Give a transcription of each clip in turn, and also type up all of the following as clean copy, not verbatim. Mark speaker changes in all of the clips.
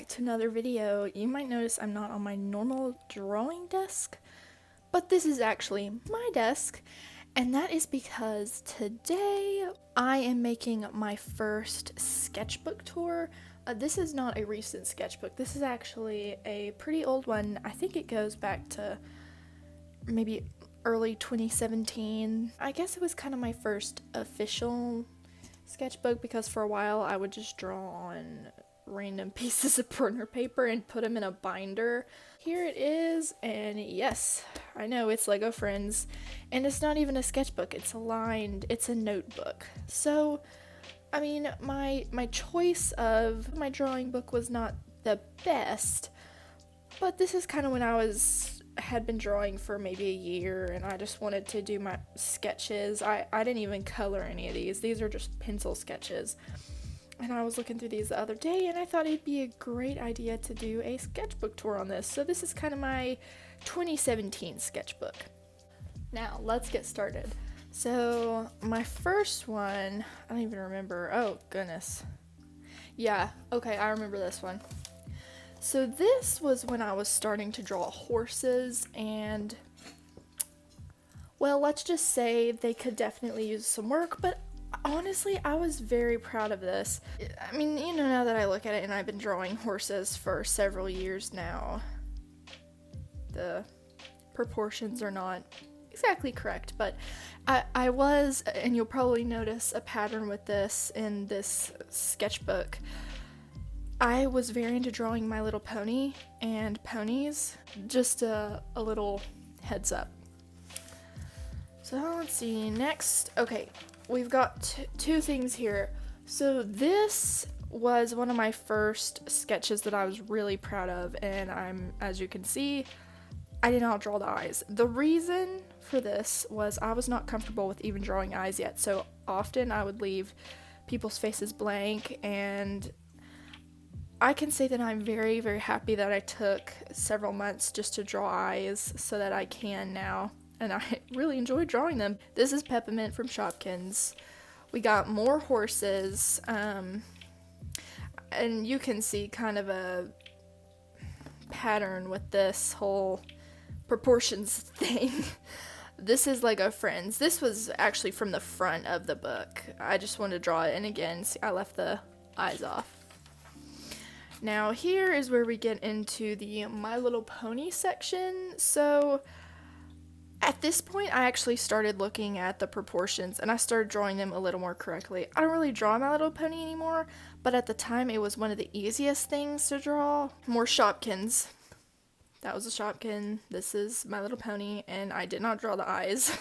Speaker 1: back to another video. You might notice I'm not on my normal drawing desk, but this is actually my desk, and that is because today I am making my first sketchbook tour. This is not a recent sketchbook. This is actually a pretty old one. I think it goes back to maybe early 2017. I guess it was kind of my first official sketchbook because for a while I would just draw on random pieces of printer paper and put them in a binder. Here it is, and yes, I know it's Lego Friends, and it's not even a sketchbook, it's aligned, it's a notebook. So, I mean, my choice of my drawing book was not the best, but this is kind of when I had been drawing for maybe a year, and I just wanted to do my sketches. I didn't even color any of these are just pencil sketches. And I was looking through these the other day, and I thought it'd be a great idea to do a sketchbook tour on this. So this is kind of my 2017 sketchbook. Now, let's get started. So, my first one, I don't even remember. Oh, goodness. Yeah, okay, I remember this one. So this was when I was starting to draw horses, and, well, let's just say they could definitely use some work, but honestly, I was very proud of this. I mean, you know, now that I look at it, and I've been drawing horses for several years now, the proportions are not exactly correct, but I was, and you'll probably notice a pattern with this in this sketchbook. I was very into drawing My Little Pony and ponies. Just a little heads up. So let's see, next, okay, we've got two things here. So this was one of my first sketches that I was really proud of, and as you can see, I did not draw the eyes. The reason for this was I was not comfortable with even drawing eyes yet, so often I would leave people's faces blank, and I can say that I'm very, very happy that I took several months just to draw eyes so that I can now, and I really enjoy drawing them. This is Peppermint from Shopkins. We got more horses, and you can see kind of a pattern with this whole proportions thing. This is Lego Friends. This was actually from the front of the book. I just wanted to draw it, and again, see, I left the eyes off. Now here is where we get into the My Little Pony section. So at this point, I actually started looking at the proportions, and I started drawing them a little more correctly. I don't really draw My Little Pony anymore, but at the time it was one of the easiest things to draw. More Shopkins. That was a Shopkin. This is My Little Pony, and I did not draw the eyes.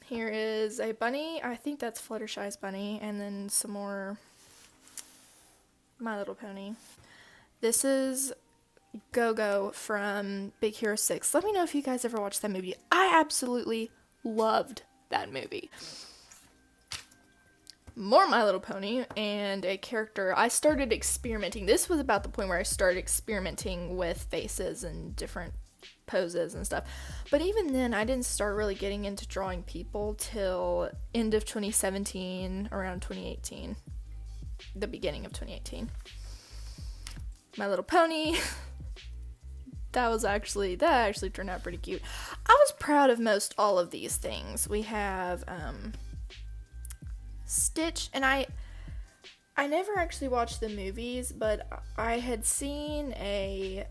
Speaker 1: Here is a bunny. I think that's Fluttershy's bunny, and then some more My Little Pony. This is Go-Go from Big Hero 6. Let me know if you guys ever watched that movie. I absolutely loved that movie. More My Little Pony, and a character. I started experimenting. This was about the point where I started experimenting with faces and different poses and stuff. But even then, I didn't start really getting into drawing people till end of 2017, around 2018. The beginning of 2018. My Little Pony. That actually turned out pretty cute. I was proud of most all of these things. We have Stitch, and I never actually watched the movies, but I had seen an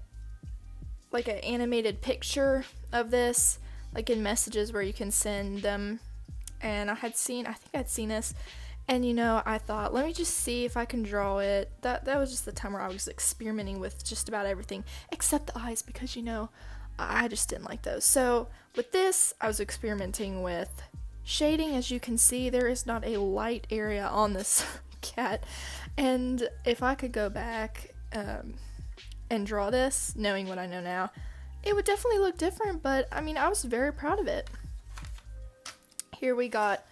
Speaker 1: animated picture of this, like in messages where you can send them, and I think I'd seen this, and you know, I thought, let me just see if I can draw it. That was just the time where I was experimenting with just about everything except the eyes, because you know, I just didn't like those. So with this, I was experimenting with shading. As you can see, there is not a light area on this cat, and if I could go back and draw this, knowing what I know now, it would definitely look different, but I mean, I was very proud of it. Here we got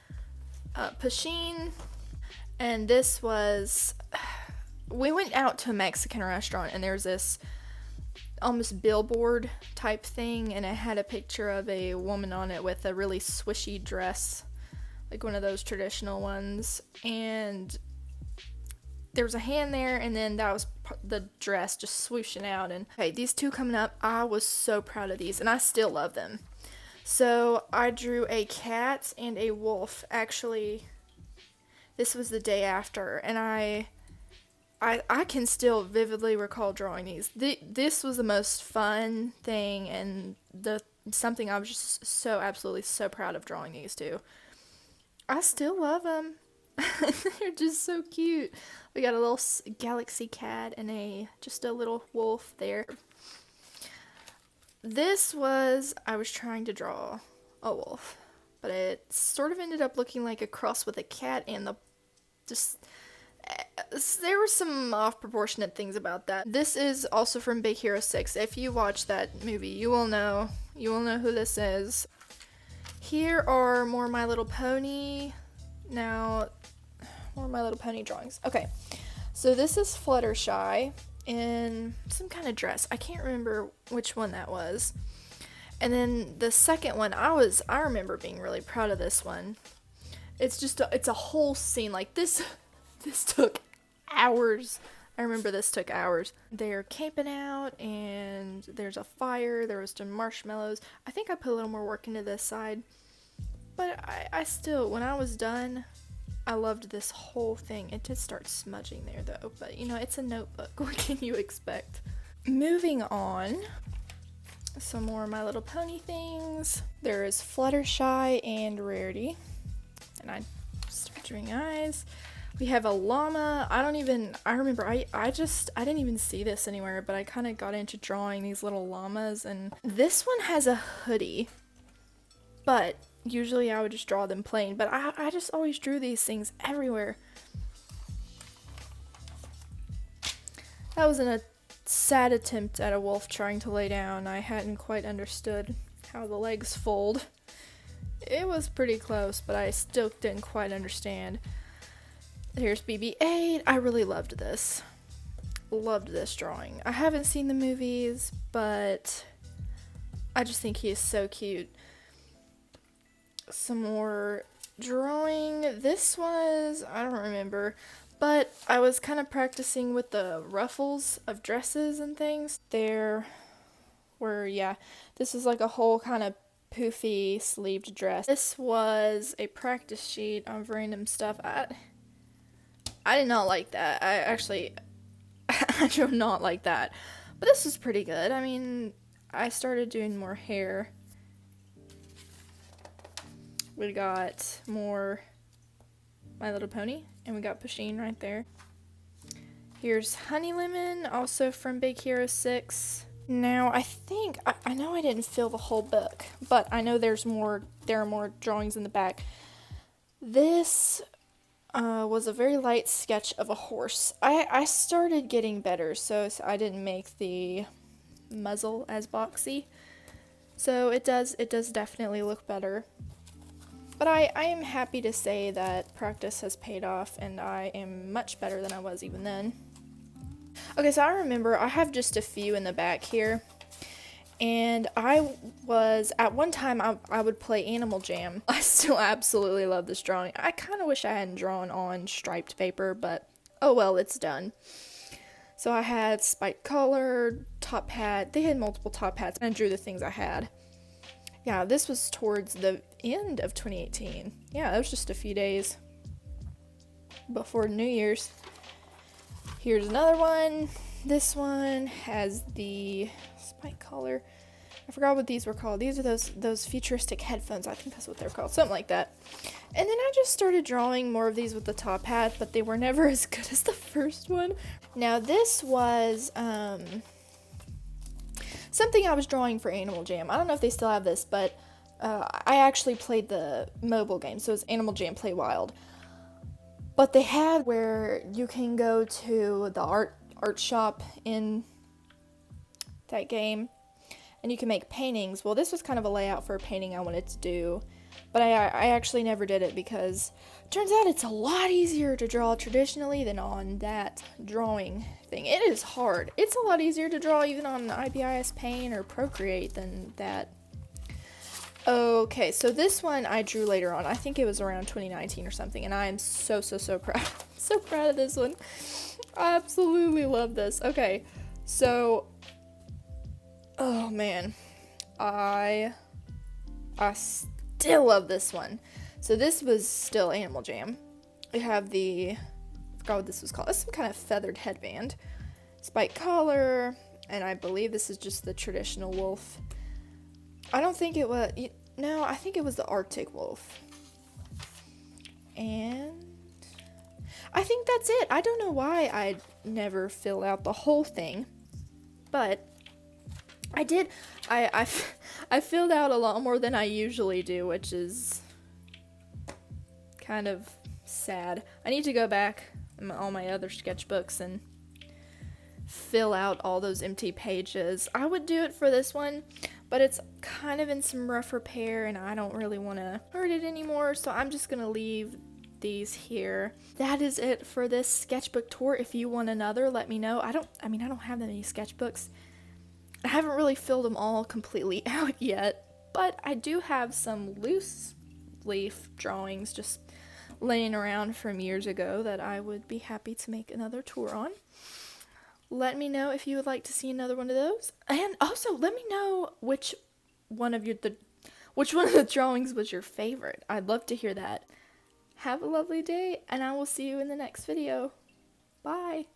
Speaker 1: Pasheen, and this was, we went out to a Mexican restaurant, and there's this almost billboard type thing, and it had a picture of a woman on it with a really swishy dress, like one of those traditional ones, and there was a hand there, and then that was the dress just swooshing out. And okay, these two coming up, I was so proud of these, and I still love them. So I drew a cat and a wolf. Actually, this was the day after, and I can still vividly recall drawing these. This was the most fun thing, and something I was just so absolutely so proud of drawing these two. I still love them. They're just so cute. We got a little galaxy cat and just a little wolf there. I was trying to draw a wolf, but it sort of ended up looking like a cross with a cat, and there were some off-proportionate things about that. This is also from Big Hero 6. If you watch that movie, you will know who this is. Here are more My Little Pony. Now, more My Little Pony drawings. Okay, so this is Fluttershy in some kind of dress. I can't remember which one that was. And then the second one, I remember being really proud of this one. It's a whole scene. Like this took hours. I remember this took hours. They're camping out, and there's a fire. There was some marshmallows. I think I put a little more work into this side. But I still, when I was done, I loved this whole thing. It did start smudging there, though. But, it's a notebook. What can you expect? Moving on. Some more My Little Pony things. There is Fluttershy and Rarity. And I started drawing eyes. We have a llama. I remember I didn't even see this anywhere, but I kind of got into drawing these little llamas, and this one has a hoodie, but usually I would just draw them plain, but I just always drew these things everywhere. That was a sad attempt at a wolf trying to lay down. I hadn't quite understood how the legs fold. It was pretty close, but I still didn't quite understand. Here's BB-8. I really loved this. Loved this drawing. I haven't seen the movies, but I just think he is so cute. Some more drawing. This was, I don't remember, but I was kind of practicing with the ruffles of dresses and things. This is like a whole kind of poofy sleeved dress. This was a practice sheet of random stuff. I did not like that. I do not like that. But this was pretty good. I mean, I started doing more hair. We got more My Little Pony, and we got Pusheen right there. Here's Honey Lemon, also from Big Hero 6. Now, I know I didn't fill the whole book, but I know there are more drawings in the back. This was a very light sketch of a horse. I started getting better, so I didn't make the muzzle as boxy. So it does definitely look better. But I am happy to say that practice has paid off, and I am much better than I was even then. Okay, so I remember I have just a few in the back here. And at one time, I would play Animal Jam. I still absolutely love this drawing. I kind of wish I hadn't drawn on striped paper, but oh well, it's done. So I had spiked collar, top hat. They had multiple top hats, and I drew the things I had. Yeah, this was towards the end of 2018. Yeah, that was just a few days before New Year's. Here's another one. This one has the spike collar. I forgot what these were called. These are those futuristic headphones. I think that's what they're called. Something like that. And then I just started drawing more of these with the top hat, but they were never as good as the first one. Now this was something I was drawing for Animal Jam. I don't know if they still have this, but I actually played the mobile game, so it's Animal Jam Play Wild. But they had where you can go to the art shop in that game, and you can make paintings. Well, this was kind of a layout for a painting I wanted to do, but I actually never did it because it turns out it's a lot easier to draw traditionally than on that drawing thing. It is hard. It's a lot easier to draw even on IBIS Paint or Procreate than that. Okay, so this one I drew later on. I think it was around 2019 or something, and I am so proud. So proud of this one. I absolutely love this. Okay, so, oh man, I still love this one. So this was still Animal Jam. We have I forgot what this was called. It's some kind of feathered headband, spike collar, and I believe this is just the traditional wolf. I don't think it was, no, I think it was the Arctic wolf. And I think that's it. I don't know why I never fill out the whole thing, but I did. I filled out a lot more than I usually do, which is kind of sad. I need to go back in all my other sketchbooks and fill out all those empty pages. I would do it for this one, but it's kind of in some rough repair and I don't really want to hurt it anymore, so I'm just gonna leave these here. That is it for this sketchbook tour. If you want another, let me know. I don't have that many sketchbooks. I haven't really filled them all completely out yet, but I do have some loose leaf drawings just laying around from years ago that I would be happy to make another tour on. Let me know if you would like to see another one of those, and also let me know which one of the drawings was your favorite. I'd love to hear that. Have a lovely day, and I will see you in the next video. Bye!